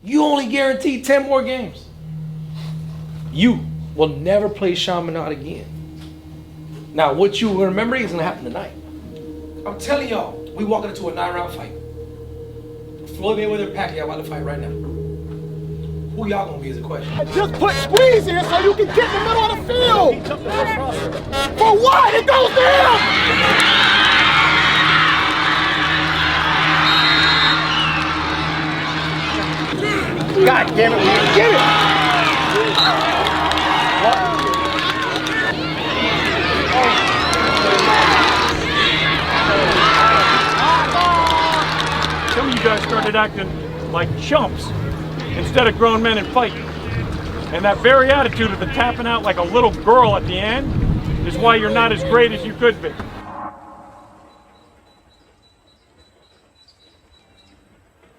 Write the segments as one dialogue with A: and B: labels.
A: You only guaranteed 10 more games. You will never play Chaminade again. Now, what you remember is gonna happen tonight. I'm telling y'all, we walking into a 9-round fight. Floyd Mayweather and Pacquiao about to fight right now. Who y'all gonna be is a question.
B: Just put squeeze here so you can get in the middle of the field. For what? It goes down. God damn it, get it!
C: Some of you guys started acting like chumps instead of grown men and fighting. And that very attitude of the tapping out like a little girl at the end is why you're not as great as you could be.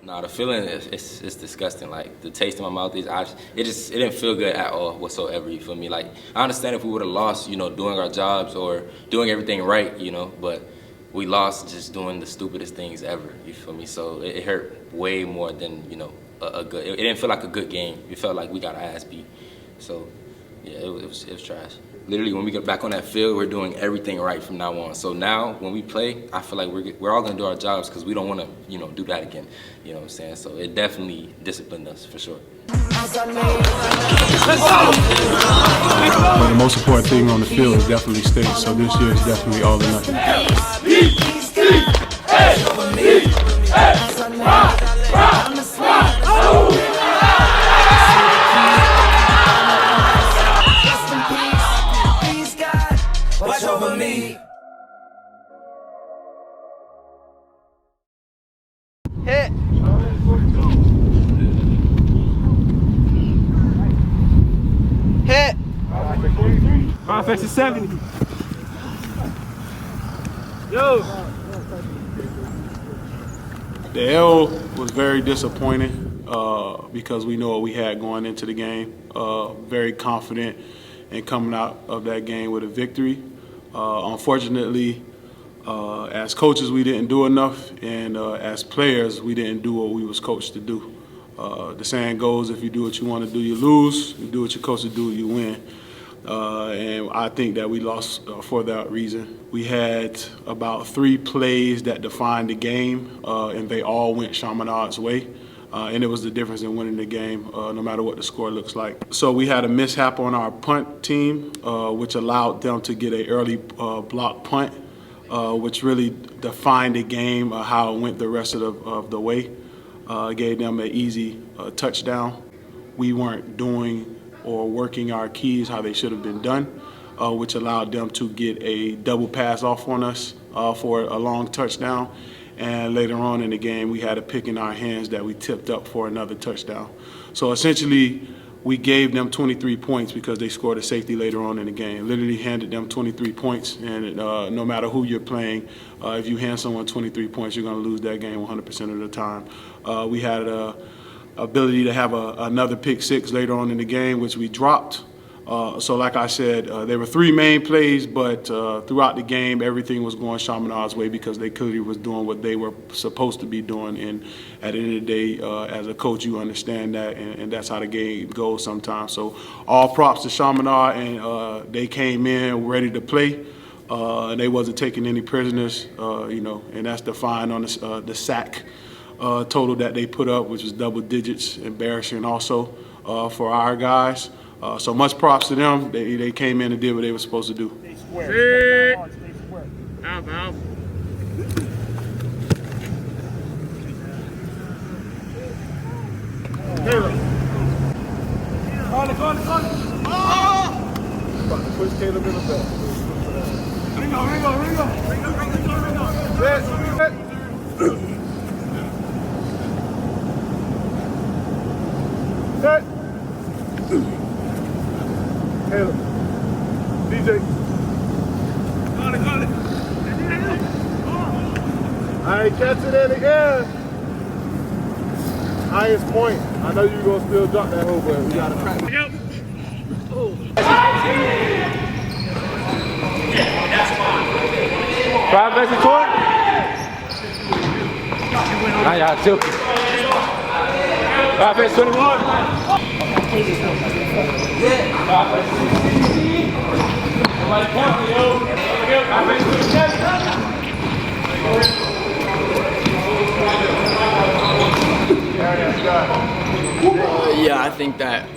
D: No, the feeling it's disgusting. Like the taste in my mouth it didn't feel good at all whatsoever. You feel me? Like I understand if we would have lost, doing our jobs or doing everything right, but we lost just doing the stupidest things ever. You feel me? So it hurt way more than a good. It didn't feel like a good game. It felt like we got our ass beat. So yeah, it was trash. Literally, when we get back on that field, we're doing everything right from now on. So now, when we play, I feel like we're all gonna do our jobs because we don't want to, do that again. You know what I'm saying? So it definitely disciplined us for sure.
E: But the most important thing on the field is definitely state. So this year is definitely all or nothing.
F: Watch over me.
B: Hit. Hit.
C: Offense is 70. Yo.
E: The L was very disappointing because we know what we had going into the game. Very confident in coming out of that game with a victory. Unfortunately, as coaches, we didn't do enough, and as players, we didn't do what we was coached to do. The saying goes, if you do what you want to do, you lose. You do what you're coached to do, you win. And I think that we lost for that reason. We had about 3 plays that defined the game, and they all went Chaminade's way. And it was the difference in winning the game, no matter what the score looks like. So we had a mishap on our punt team, which allowed them to get an early block punt, which really defined the game, how it went the rest of the way. Gave them an easy touchdown. We weren't doing or working our keys how they should have been done, which allowed them to get a double pass off on us for a long touchdown. And later on in the game, we had a pick in our hands that we tipped up for another touchdown. So essentially, we gave them 23 points because they scored a safety later on in the game. Literally handed them 23 points, and no matter who you're playing, if you hand someone 23 points, you're going to lose that game 100% of the time. We had ability to have another pick 6 later on in the game, which we dropped. So like I said, there were 3 main plays, but throughout the game, everything was going Chaminade's way because they clearly was doing what they were supposed to be doing. And at the end of the day, as a coach, you understand that, and that's how the game goes sometimes. So all props to Chaminade, and they came in ready to play. And they wasn't taking any prisoners, and that's defined on the sack total that they put up, which was double digits, embarrassing also for our guys. So much props to them. They came in and did what they were supposed to do.
C: Stay square. Out. Call it.
B: About to push Caleb in the back.
C: Ringo.
B: Set. Caleb. DJ.
C: Call it.
B: I ain't catch it in the air. Highest point. I know you're going to still drop that hole, but we got to practice.
C: Yep.
A: Drive back and forth. Now y'all tilted.
C: Offense 21.
G: Yeah, I think that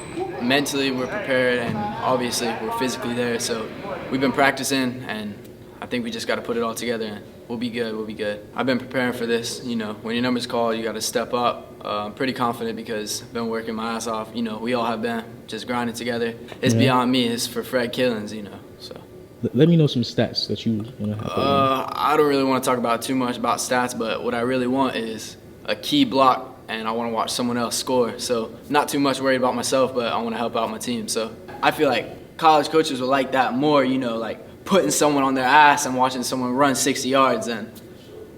G: mentally we're prepared and obviously we're physically there. So we've been practicing and I think we just got to put it all together and we'll be good, we'll be good. I've been preparing for this, you know, when your number's called, you got to step up. I'm pretty confident because I've been working my ass off. You know, we all have been just grinding together. It's beyond me, it's for Fred Killens, you know, so.
H: Let me know some stats that you want to have.
G: I don't really want to talk about too much about stats, but what I really want is a key block and I want to watch someone else score. So not too much worried about myself, but I want to help out my team. So I feel like college coaches will like that more, you know, like putting someone on their ass and watching someone run 60 yards and,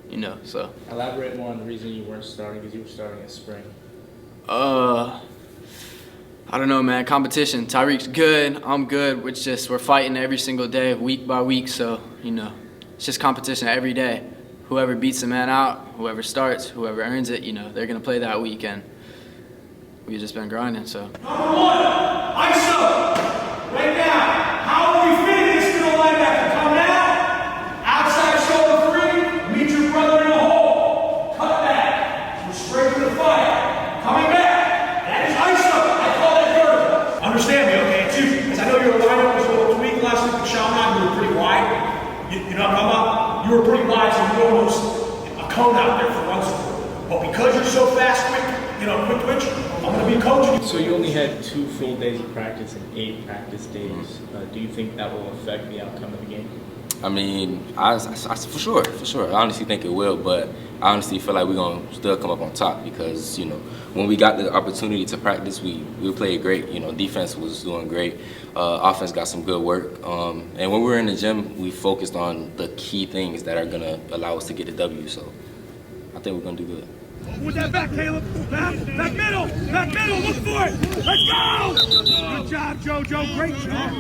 G: you know, so.
H: Elaborate more on the reason you weren't starting, because you were starting in spring.
G: I don't know, man. Competition. Tyreek's good. I'm good. We're fighting every single day, week by week. So, you know, it's just competition every day. Whoever beats the man out, whoever starts, whoever earns it, you know, they're going to play that week. And we've just been grinding, so.
I: Number 1, ISO. Right now. How are we fitting this middle linebacker? Come now. Outside shoulder 3. Meet your brother in the hole. Cut back. We're straight to the fire. Coming back. That is ISO. I call that vertical. Understand me, okay? Too, because I know you're a linebacker. So week last week with Shaman, you were pretty wide. You know what I'm talking about? You were pretty wide, so you almost a cone out there for run support. But because you're so fast, quick, you know, quick twitch, I'm going to be coaching you.
H: So you only had 2 full days of practice and 8 practice days. Do you think that will affect the outcome of the game?
D: I mean, I for sure. I honestly think it will, but I honestly feel like we're going to still come up on top because, you know, when we got the opportunity to practice, we played great. You know, defense was doing great. Offense got some good work. And when we were in the gym, we focused on the key things that are going to allow us to get the W. So I think we're going to do good.
I: With that back, Caleb. Back middle, look for it. Let's go. Good job, JoJo. Great job.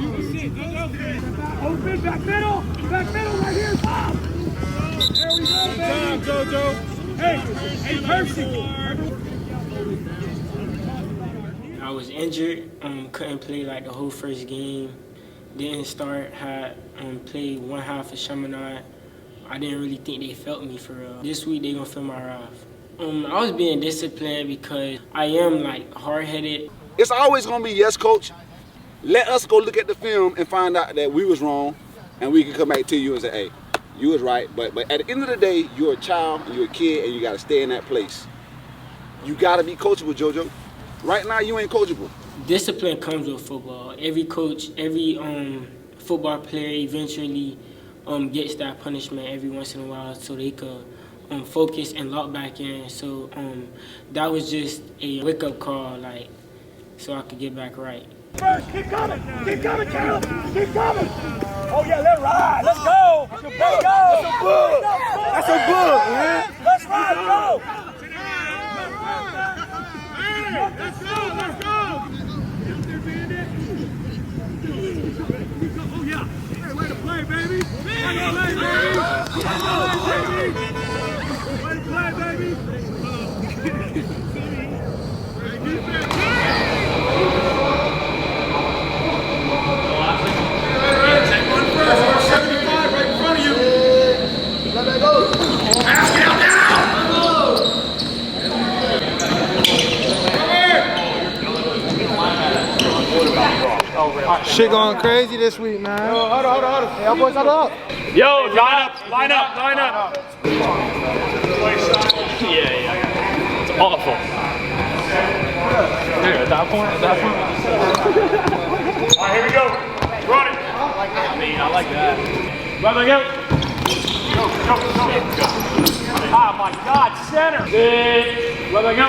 I: Open, back middle right here. Top. There we go, baby. Good job, JoJo. Hey, Percy.
J: I was injured, couldn't play like the whole first game. Didn't start, had played one half of Chaminade. I didn't really think they felt me for real. This week they gonna feel my wrath. I was being disciplined because I am like hard-headed.
B: It's always gonna be yes, coach. Let us go look at the film and find out that we was wrong, and we can come back to you and say, hey, you was right. But at the end of the day, you're a child, and you're a kid, and you gotta stay in that place. You gotta be coachable, JoJo. Right now, you ain't coachable.
J: Discipline comes with football. Every coach, every football player eventually gets that punishment every once in a while so they could focus and lock back in. So that was just a wake-up call, like, so I could get back right.
I: First, keep coming, Caleb. Keep coming. Oh yeah, let's ride. Let's go. Let's go. That's a book, man. Let's ride, go. Let's go. Oh yeah. Hey, way to play, baby. Way to play, baby. Way to play, baby. Take one first. Number 75 right in front of you. Let that go. Pass it out now.
K: Shit going crazy this week, man. Hold on. Hey, y'all boys, hold up.
C: Yo, line up. Yeah. It's awful. At that point. All right, here we go. Run it. I like that. Brother, go. Ah, my God, center. Sit. Brother, go.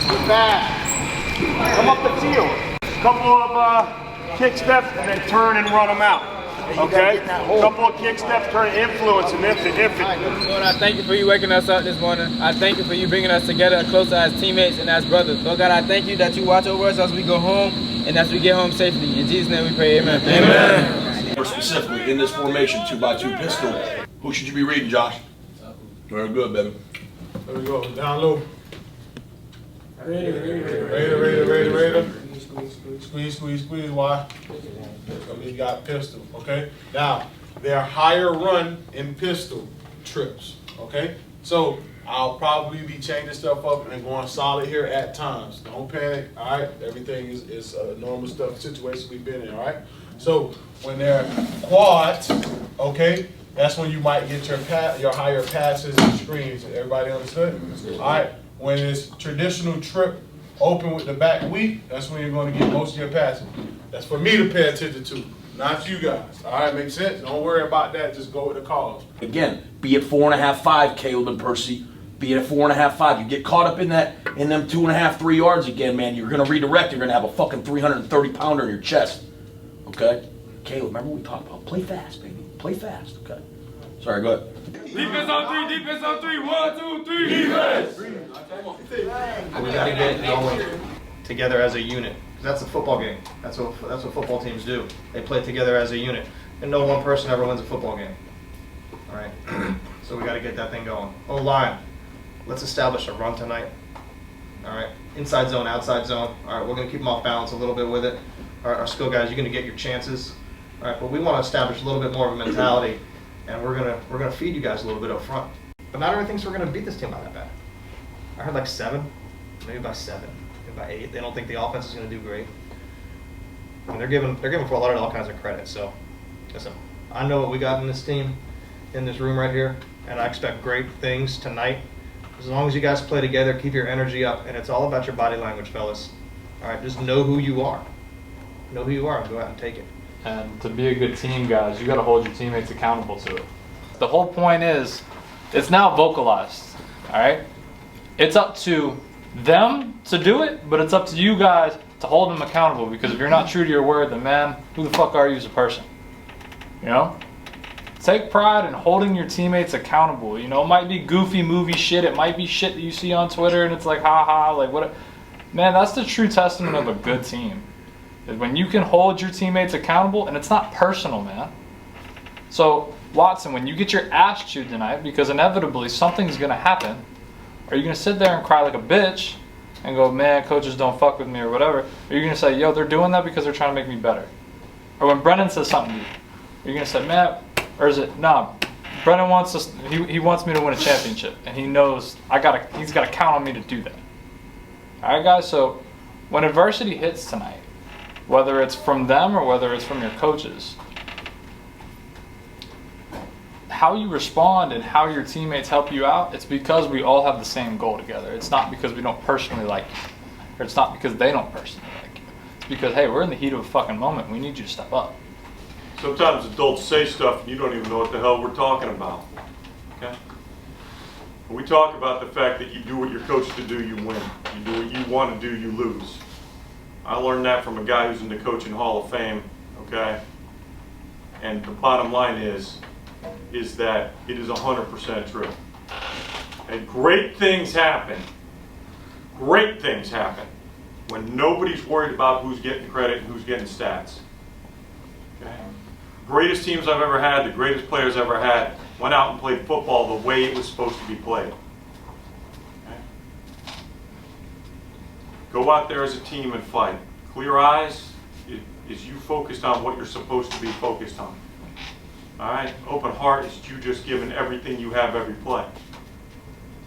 C: Get back. Come up the field. Couple of kick steps and then turn and run them out. Okay? Couple of kick steps, turn and influence and infant.
L: Lord, I thank you for you waking us up this morning. I thank you for you bringing us together closer as teammates and as brothers. Lord God, I thank you that you watch over us as we go home and as we get home safely. In Jesus' name we pray, amen.
I: Amen.
M: More specifically, in this formation, 2x2 pistol, who should you be reading, Josh? Very good, baby.
K: There we go. Down low.
E: Raider. Squeeze. Why? We got pistol. Okay. Now they're higher run in pistol trips. Okay. So I'll probably be changing stuff up and going solid here at times. Don't panic. All right. Everything is normal stuff. Situation we've been in. All right. So when they're quads, okay, that's when you might get your higher passes and screens. Everybody understood? All right. When it's traditional trip open with the back weak, that's when you're going to get most of your passes. That's for me to pay attention to, not you guys. All right, makes sense? Don't worry about that. Just go with the calls.
M: Again, be it 4.5-5, Caleb and Percy. Be it 4.5-5. You get caught up in them 2.5, 3 yards again, man. You're going to redirect. You're going to have a fucking 330-pounder in your chest. Okay? Caleb, remember we talked about play fast, baby. Play fast. Okay. Sorry, go ahead.
C: Defense on 3, defense on 3. 1, 2, 3. Defense!
N: We got to get going together as a unit. That's a football game. That's what football teams do. They play together as a unit. And no one person ever wins a football game. All right? So we got to get that thing going. O-line, let's establish a run tonight. All right? Inside zone, outside zone. All right, we're going to keep them off balance a little bit with it. All right, our skill guys, you're going to get your chances. All right, but we want to establish a little bit more of a mentality, and we're gonna feed you guys a little bit up front. But not everyone thinks we're going to beat this team by that bad. I heard like 7, maybe by 7, maybe by 8. They don't think the offense is going to do great. I mean, they're giving Fort Lauderdale all kinds of credit. So, listen, I know what we got in this team, in this room right here, and I expect great things tonight. As long as you guys play together, keep your energy up, and it's all about your body language, fellas. All right, just know who you are. Know who you are and go out and take it.
O: And to be a good team, guys, you got to hold your teammates accountable to it. The whole point is, it's now vocalized, all right? It's up to them to do it, but it's up to you guys to hold them accountable, because if you're not true to your word, then man, who the fuck are you as a person? You know? Take pride in holding your teammates accountable. You know, it might be goofy movie shit, it might be shit that you see on Twitter and it's like, haha, like what? Man, that's the true testament of a good team. Is when you can hold your teammates accountable and it's not personal, man. So, Watson, when you get your ass chewed tonight, because inevitably something's gonna happen, are you gonna sit there and cry like a bitch and go, man, coaches don't fuck with me or whatever? Or are you gonna say, yo, they're doing that because they're trying to make me better? Or when Brennan says something to you, are you gonna say, man, or is it, nah, Brennan wants us, he wants me to win a championship, and he knows he's gotta count on me to do that. All right, guys, so when adversity hits tonight, whether it's from them or whether it's from your coaches, how you respond and how your teammates help you out, it's because we all have the same goal together. It's not because we don't personally like you, or it's not because they don't personally like you. It's because, hey, we're in the heat of a fucking moment. We need you to step up.
C: Sometimes adults say stuff and you don't even know what the hell we're talking about. Okay? When we talk about the fact that you do what you're coached to do, you win. You do what you want to do, you lose. I learned that from a guy who's in the Coaching Hall of Fame, okay? And the bottom line is that it is 100% true. And great things happen when nobody's worried about who's getting credit and who's getting stats. Okay? Greatest teams I've ever had, the greatest players I've ever had, went out and played football the way it was supposed to be played. Okay? Go out there as a team and fight. Clear eyes is you focused on what you're supposed to be focused on. All right? Open heart is you just giving everything you have every play.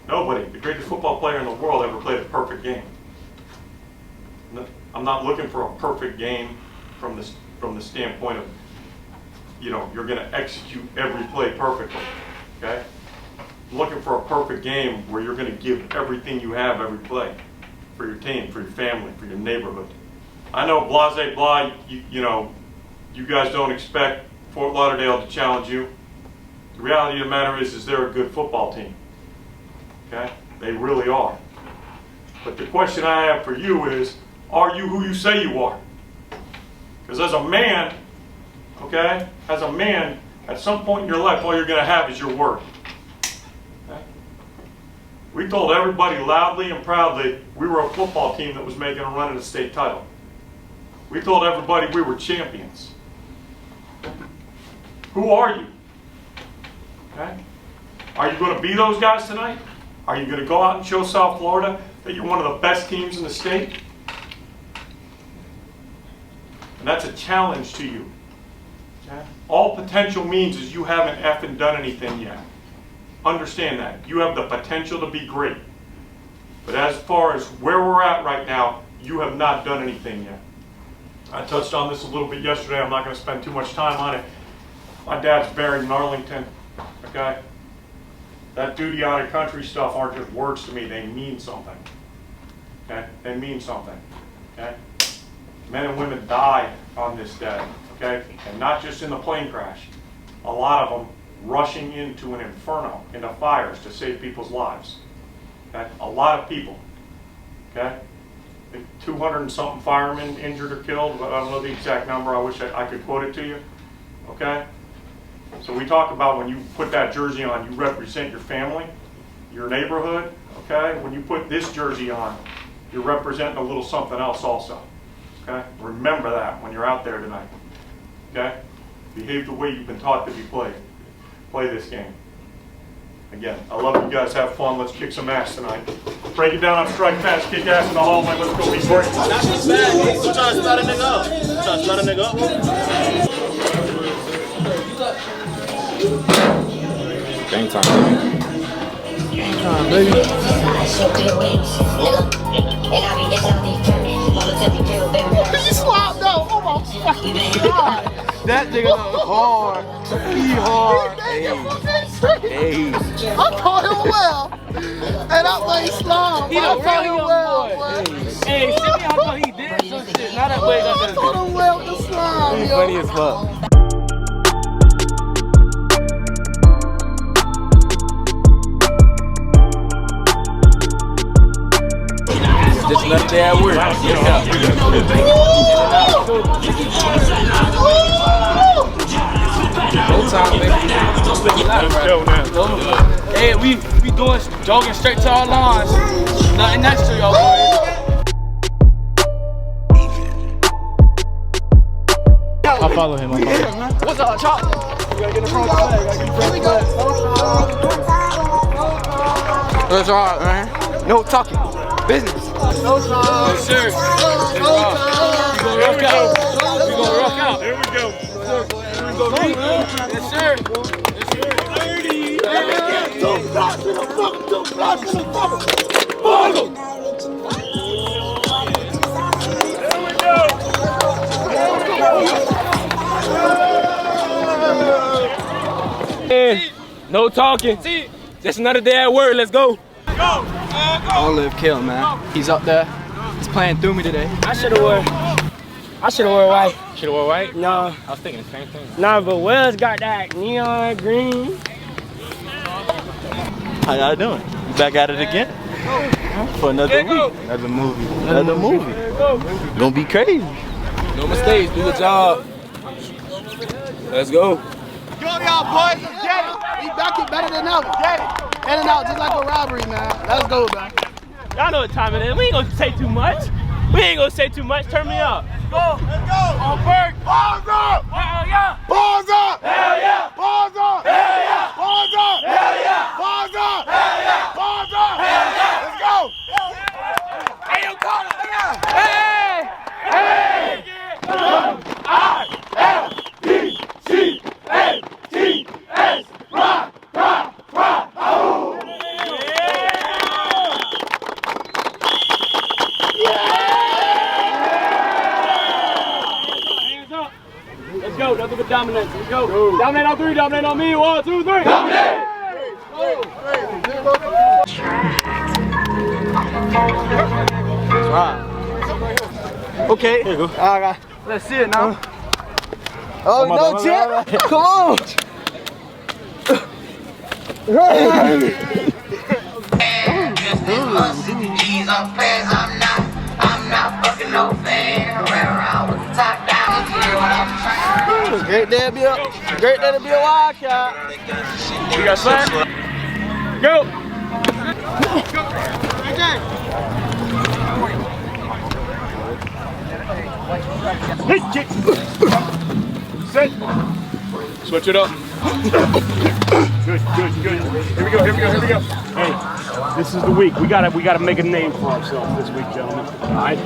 C: Nobody, the greatest football player in the world, ever played a perfect game. I'm not looking for a perfect game from the standpoint of, you know, you're going to execute every play perfectly. Okay? I'm looking for a perfect game where you're going to give everything you have every play for your team, for your family, for your neighborhood. I know blase blah, you know, you guys don't expect Fort Lauderdale to challenge you. The reality of the matter is they're a good football team. Okay? They really are. But the question I have for you is, are you who you say you are? Because as a man, okay, as a man, at some point in your life, all you're going to have is your word. Okay? We told everybody loudly and proudly we were a football team that was making a run at a state title. We told everybody we were champions. Who are you? Okay? Are you going to be those guys tonight? Are you going to go out and show South Florida that you're one of the best teams in the state? And that's a challenge to you. Okay? All potential means is you haven't effing done anything yet. Understand that. You have the potential to be great. But as far as where we're at right now, you have not done anything yet. I touched on this a little bit yesterday. I'm not going to spend too much time on it. My dad's buried in Arlington. Okay? That duty out of country stuff aren't just words to me. They mean something. Okay? They mean something. Okay? Men and women died on this day. Okay? And not just in the plane crash. A lot of them rushing into an inferno, into fires to save people's lives. Okay? A lot of people. Okay? 200 and something firemen injured or killed. I don't know the exact number. I wish I could quote it to you. Okay? So we talk about when you put that jersey on, you represent your family, your neighborhood. Okay? When you put this jersey on, you're representing a little something else also. Okay? Remember that when you're out there tonight. Okay? Behave the way you've been taught to be played. Play this game. Again, I love you guys. Have fun. Let's kick some ass tonight. Break it down on strike fast, kick ass in the hallway. Let's go be great.
P: That's just bad. He's trying to start a nigga up. Trying to start a nigga up.
Q: Game time, baby. Game time, baby.
K: He slopped though. Oh my fucking God.
Q: That nigga hard. He hard. Hey.
K: I caught him well. And that way slow.
Q: He
K: I caught him well.
Q: Hey, send me how he did some shit. Not that way.
K: I caught him well with the slime,
Q: He's
K: yo.
Q: funny as fuck. Just another day at work. No time, baby. Hey, we doing jogging straight to our lines. Nothing extra, y'all boys. I'll follow him. What's up, Chop? You gotta get in the front flag. That's all right, man. No talking. Business. No time. Yes, sir. We gonna rock out. We gonna rock out.
C: Here we go.
Q: Yes, sir. Yes, sir.
K: Two blocks in the fucking, 2 blocks in the fucking. Bottle.
C: Here we go.
Q: Hey, no talking. Just another day at work. Let's go.
C: Go.
G: Olive Kill, man. He's up there. He's playing through me today.
J: I should've wore white.
Q: Should've wore white?
J: No.
Q: I was thinking the same thing.
J: Nah, but Wells got that neon green.
R: How y'all doing? You back at it again? For another week. Another movie. Gonna be crazy.
Q: No mistakes. Do the job. Let's go.
K: Go, y'all boys. Let's get it. We back it better than ever. Get it. In and out just like a robbery, man. Let's go, man.
Q: Y'all know what time it is. We ain't gonna say too much. Turn me up.
K: Let's go. On break. Balls up.
Q: Hell yeah.
K: Balls up.
Q: Hell yeah.
K: Balls up.
Q: Hell yeah.
K: Balls up.
Q: Hell yeah.
K: Balls up.
Q: Hell yeah.
K: Balls up.
Q: Hell yeah.
K: Let's go.
Q: Hey, yo, call it. Hey. Hey. I-L-D-C-A-T-S. Rock, rock, rock. Oh.
J: Let's go. Nothing but dominance. Let's go. Dominate on 3. Dominate on me. 1, 2, 3. Dominate.
R: Okay. Here you go. Alright.
K: Let's see it now. Oh, no, Chip. Come on.
F: I'm not fucking no fan. Around with the top down.
K: Great day to be a Wildcat.
Q: You got slack? Go.
C: Set. Switch it up. Good. Here we go. Hey.
S: This is the week. We gotta make a name for ourselves this week, gentlemen. All right?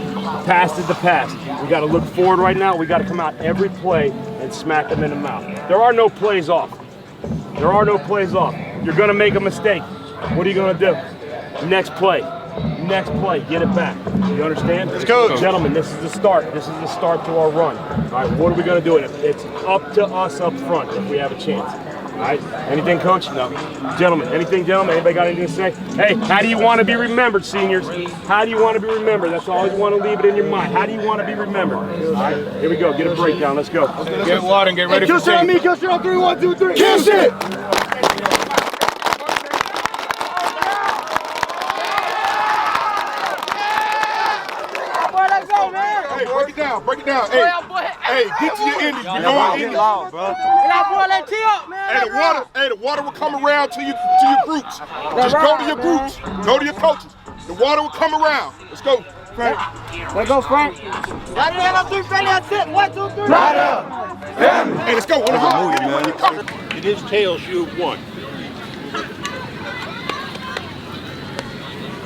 S: Past is the past. We gotta look forward right now. We gotta come out every play and smack them in the mouth. There are no plays off. There are no plays off. You're gonna make a mistake. What are you gonna do? Next play. Next play. Get it back. You understand?
P: Let's go.
S: Gentlemen, this is the start. This is the start to our run. All right, what are we gonna do? It's up to us up front if we have a chance. All right, anything, Coach? No. Gentlemen, anything, gentlemen? Anybody got anything to say? Hey, how do you want to be remembered, seniors? How do you want to be remembered? That's always want to leave it in your mind. How do you want to be remembered? All right, here we go. Get a breakdown. Let's go.
P: Get water and get ready for
S: Kill shot on me. Kill shot on 3, 1, 2, 3.
P: Kill shit!
I: Break it down. Hey, get to your ending. You're going in. Hey, the water will come around to your groups. Just go to your groups. Go to your coaches. The water will come around. Let's go, Frank.
K: Let's go, Frank. That's it. 1, 2, 3.
I: Right up. Hey, let's go. On the hard.
T: It is tails you have won.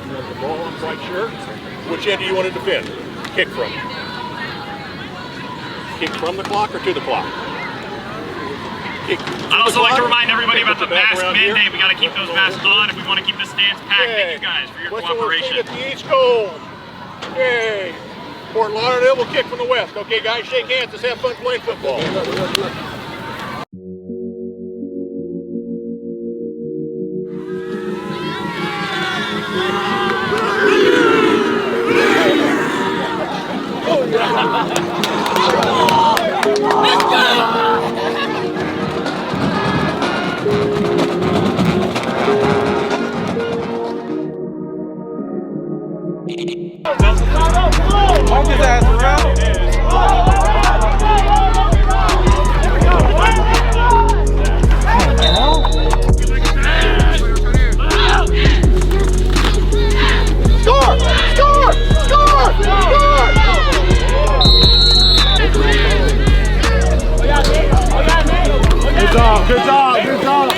T: You want the ball, I'm quite sure. Which end do you want to defend? Kick from. Kick from the clock or to the clock? Kick.
C: I'd also like to remind everybody about the mask mandate. We got to keep those masks on if we want to keep the stands packed. Thank you guys for your cooperation.
T: At the east goal. Yay. Fort Lauderdale will kick from the west. Okay, guys, shake hands. Let's have fun playing football.
I: Let's go!
L: Walk his ass around.
I: Score! Score! Score! Score!
S: Good job, good job, good job.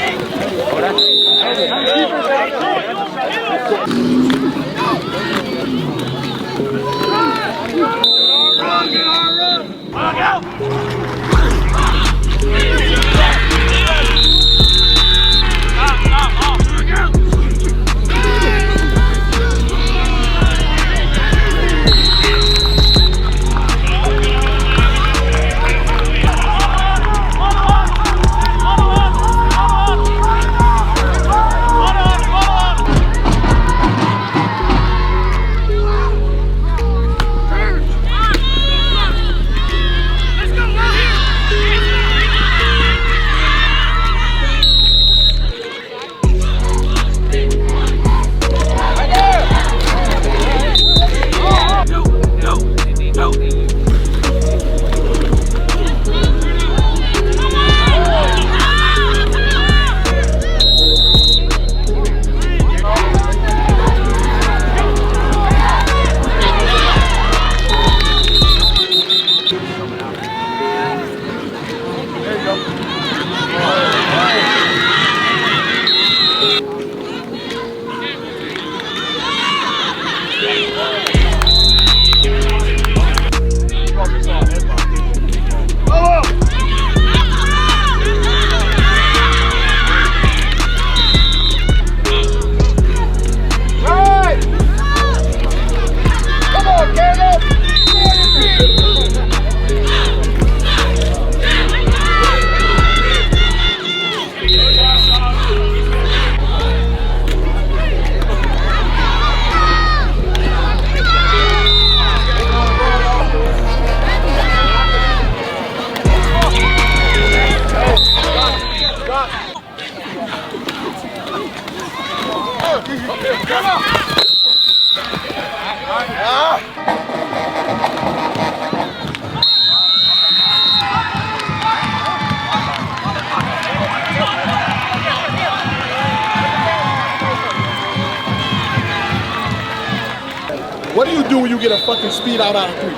I: What do you do when you get a fucking speed out of 3?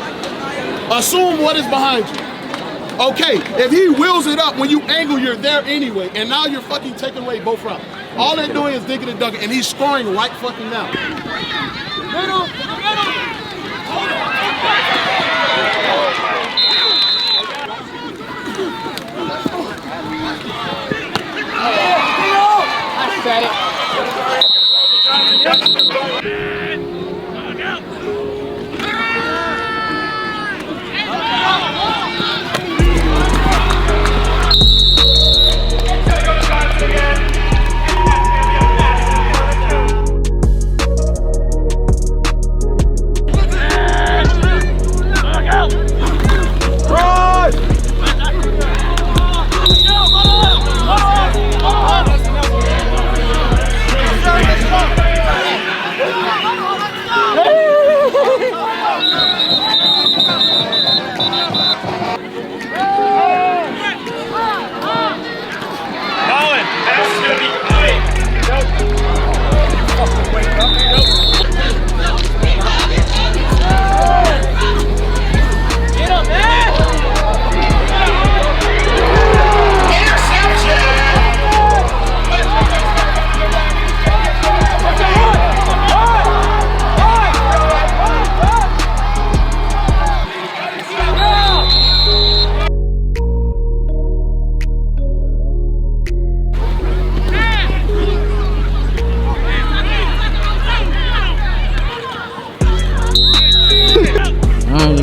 I: Assume what is behind you. Okay, if he wheels it up when you angle, you're there anyway, and now you're fucking taking away both routes.
K: All they're doing is dinking and dunking, and he's scoring right fucking now.
Q: I said it.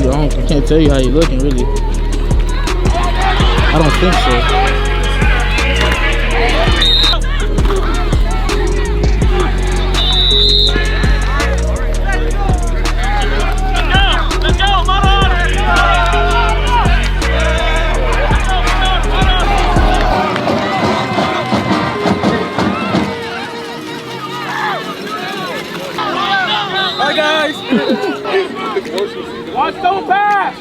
R: I can't tell you how you're looking, really. I don't think so.
Q: Hi guys! Watch, don't pass!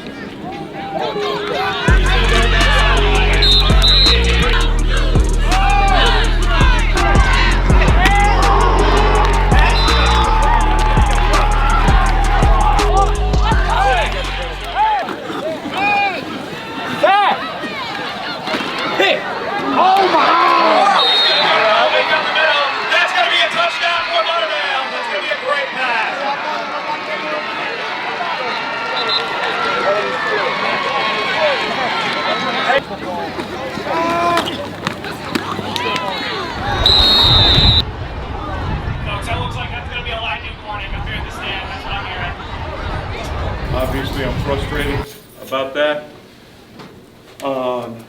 I: Hit! Oh my! That's going to be a touchdown for Lauderdale. That's going to be a great pass. Folks, that looks like that's going to be a lightning warning up here in the stand. That's what I'm hearing.
C: Obviously, I'm frustrated about that. On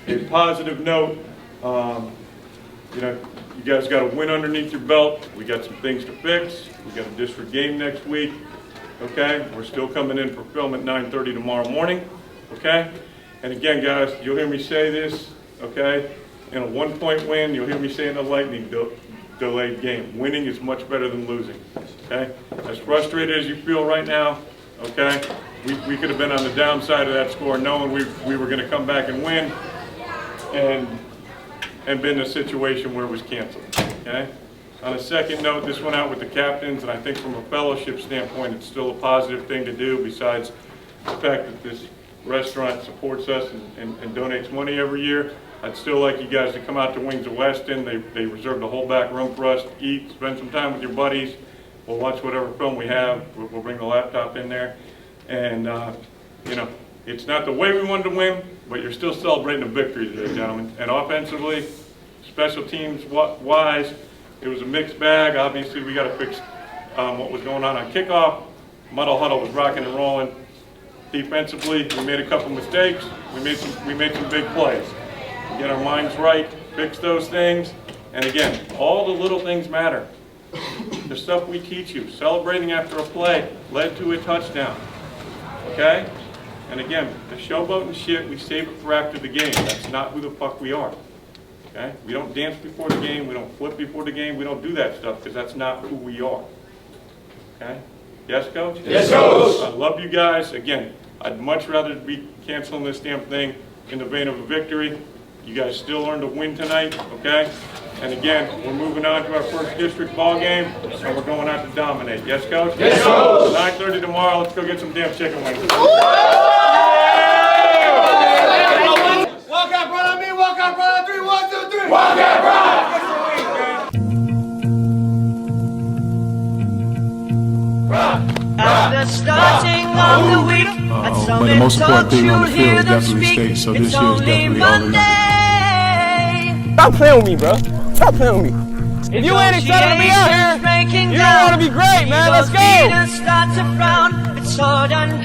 C: a positive note, you know, you guys got a win underneath your belt. We got some things to fix. We got a district game next week. Okay, we're still coming in for film at 9:30 tomorrow morning. Okay, and again, guys, you'll hear me say this. Okay, in a one-point win, you'll hear me say in a lightning delayed game. Winning is much better than losing. Okay, as frustrated as you feel right now. Okay, we could have been on the downside of that score, knowing we were going to come back and win, and been in a situation where it was canceled. Okay. On a second note, this went out with the captains, and I think from a fellowship standpoint, it's still a positive thing to do. Besides the fact that this restaurant supports us and donates money every year, I'd still like you guys to come out to Wings of Weston. They reserved a whole back room for us to eat, spend some time with your buddies. We'll watch whatever film we have. We'll bring the laptop in there. And, you know, it's not the way we wanted to win, but you're still celebrating a victory today, gentlemen. And offensively, special teams wise, it was a mixed bag. Obviously, we got to fix what was going on kickoff. Muddle Huddle was rocking and rolling. Defensively, we made a couple mistakes. We made some big plays. Get our minds right, fix those things. And again, all the little things matter. The stuff we teach you, celebrating after a play led to a touchdown. Okay? And again, the showboat and shit, we save it for after the game. That's not who the fuck we are. Okay? We don't dance before the game. We don't flip before the game. We don't do that stuff because that's not who we are. Okay? Yes, Coach?
I: Yes, Coach.
C: I love you guys. Again, I'd much rather be canceling this damn thing in the vein of a victory. You guys still earned a win tonight, okay? And again, we're moving on to our first district ball game, and we're going out to dominate. Yes, Coach?
I: Yes, Coach.
C: 9:30 tomorrow. Let's go get some damn chicken wings.
I: Walk out, brother, me, walk out, brother, 3, 1, 2, 3. Walk out, brother.
U: At the starting of the week,
E: but the most important thing on the field is definitely state. So this year is definitely all or nothing.
Q: Stop playing with me, bro. Stop playing with me. If you ain't excited to be out here, you don't want to be great, man. Let's go.
U: Start to frown. It's hard and